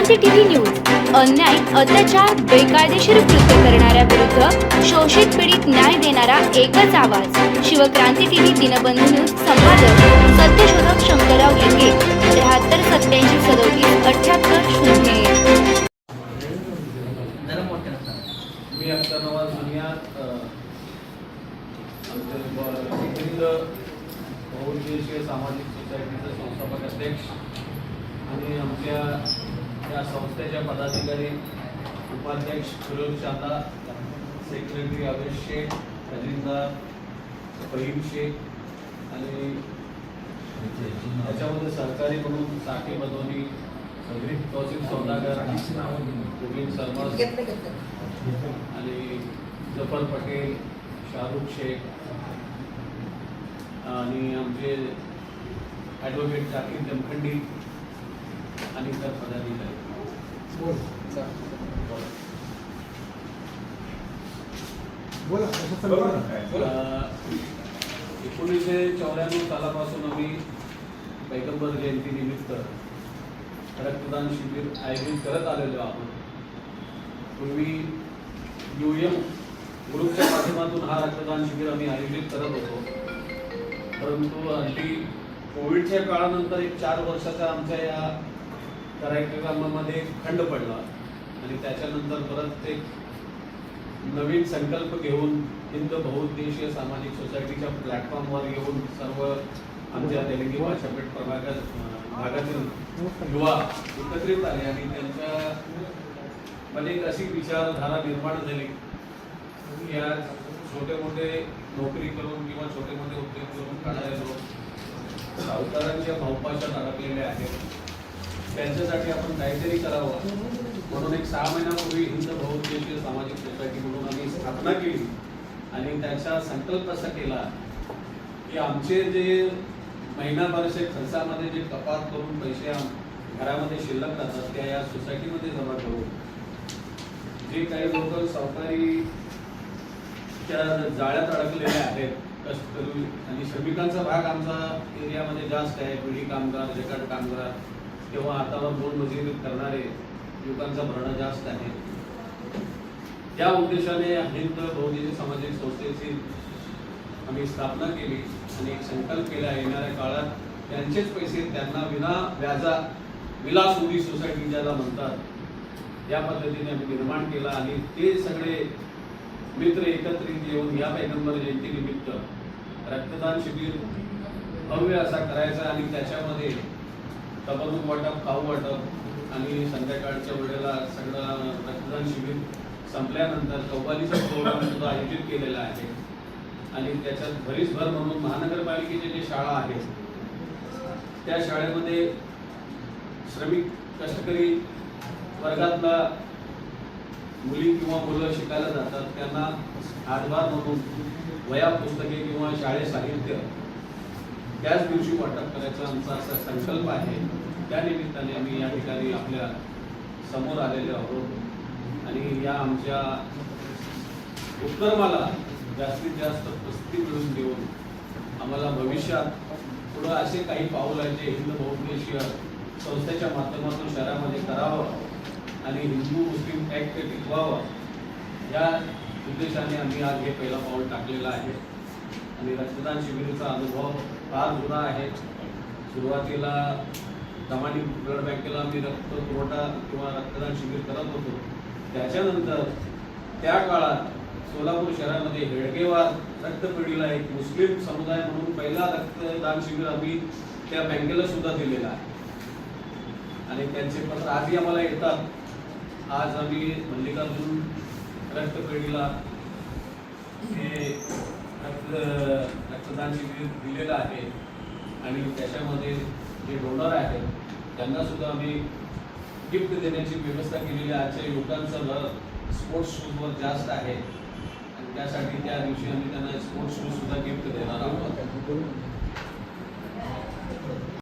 Shivkranti TV news अन्याय, अत्याचार, बेकायदेशीर कृत्य करणाऱ्या विरुद्ध शोषित पीडित न्याय देणारा एकच आवाज. Shivkranti TV Dinbandhu news. संपादक सत्यशोधक शंकरराव लिंगे. 73 87 37 78 0. मी अक्षरनवाज दुनियात हिंद बहुउद्देशीय सामाजिक सोसायटीचे संस्थापक अध्यक्ष आणि आमच्या या संस्थेच्या पदाधिकारी उपाध्यक्ष फिरोज शादा, सेक्रेटरी अवेश शेख, खजिनदार फहीम शेख आणि याच्यामध्ये सहकारी म्हणून साकी बदोनी, तौसिफ सौदागर, मुबीन सरमस आणि जफर पटेल, शाहरुख शेख आणि आमचे ॲडव्होकेट जाकीर जमखंडी आणि इतर पदाधिकारी. 1994 सालापासून आम्ही पैगंबर जयंतीनिमित्त रक्तदान शिबिर आयोजित करत आलेलो आहोत. पूर्वी UM ग्रुपच्या माध्यमातून हा रक्तदान शिबिर आम्ही आयोजित करत होतो, परंतु हल्ली कोविडच्या काळानंतर एक 4 वर्षाचा आमच्या या कार्यक्रमामध्ये खंड पडला आणि त्याच्यानंतर परत एक नवीन संकल्प घेऊन हिंद बहुउद्देशीय सामाजिक सोसायटीच्या प्लॅटफॉर्मवर येऊन सर्व आमच्या तेलंगी भाषापेठ भागातील युवा एकत्रित आले आणि त्यांच्या मध्ये एक अशी विचारधारा निर्माण झाली की या छोटे मोठे नोकरी करून किंवा छोटे मोठे उद्योग करून काढणारे लोक सावकारांच्या भावपाशात अडकलेले आहेत, त्यांच्यासाठी आपण काहीतरी करावं म्हणून एक 6 महिन्यापूर्वी हिंद बहुउद्देशीय सामाजिक सोसायटी म्हणून आम्ही स्थापना केली आणि त्याचा संकल्प असा केला की आमचे जे महिनाभराच्या खर्चामध्ये जे कपात करून पैसे घरामध्ये शिल्लक राहतात त्या या सोसायटीमध्ये जमा करून जे काही लोक सावकारी जाळ्यात अडकलेले आहेत, कष्टकरी आणि श्रमिकांचा भाग आमचा एरियामध्ये जास्त आहे. पिढी कामगार, रेकाड कामगार किंवा हातावर 2 मजुरी करणारे लोकांचं भरणं जास्त आहे. त्या उद्देशाने हिंद बहुउद्देशीय सामाजिक संस्थेची आम्ही स्थापना केली आणि एक संकल्प केला येणाऱ्या काळात त्यांचेच पैसे त्यांना विना व्याजा विलासोदी सोसायटी ज्याला म्हणतात या पद्धतीने आम्ही निर्माण केला आणि ते सगळे मित्र एकत्रित येऊन या पैगंबर जयंतीनिमित्त रक्तदान शिबिर भव्य असा करायचा आणि त्याच्यामध्ये तबरूक वाटप, खाऊ वाटप आणि संध्याकाळच्या वेळेला सगळं रक्तदान शिबिर संपल्यानंतर कव्वालीचा प्रोग्राम सुद्धा आयोजित केलेला आहे. आणि त्याच्यात भरीसभर म्हणून महानगरपालिकेचे जे शाळा आहेत त्या शाळेमध्ये श्रमिक कष्टकरी वर्गातला मुली किंवा मुलं शिकायला जातात, त्यांना हातभार म्हणून वह्या पुस्तके किंवा शाळेत साहित्य त्याच दिवशी वाटप करायचा आमचा असा संकल्प आहे. त्या निमित्ताने आम्ही या ठिकाणी आपल्या समोर आलेले आहोत आणि या आमच्या उपक्रमाला जास्तीत जास्त प्रसिद्धी मिळवून देऊन आम्हाला भविष्यात पुढं असे काही पाऊल आहे जे हिंद बहुउद्देशीय संस्थेच्या माध्यमातून शहरामध्ये करावं आणि हिंदू मुस्लिम ॲक्ट टिकवावं या उद्देशाने आम्ही आज हे पहिला पाऊल टाकलेलं आहे. आणि रक्तदान शिबिराचा अनुभव फार जुना आहे. सुरुवातीला दमानी ब्लड बँकेला आम्ही रक्त पुरवठा किंवा रक्तदान शिबिर करत होतो. त्याच्यानंतर त्या काळात सोलापूर शहरामध्ये हेडगेवार रक्तपेढीला एक मुस्लिम समुदाय म्हणून पहिला रक्तदान शिबिर आम्ही त्या बँकेला सुद्धा दिलेला आहे आणि त्यांचे पत्र आधी आम्हाला येतात. आज आम्ही मल्लिकार्जुन रक्तपेढीला हे रक्तदान शिबिर दिलेलं आहे आणि त्याच्यामध्ये जे डोनर आहेत त्यांना सुद्धा आम्ही गिफ्ट देण्याची व्यवस्था केलेली आहे. आजच्या युवकांचं भर स्पोर्ट्स शूजवर जास्त आहे आणि त्यासाठी त्या दिवशी आम्ही त्यांना स्पोर्ट्स शूज सुद्धा गिफ्ट देणार आहोत.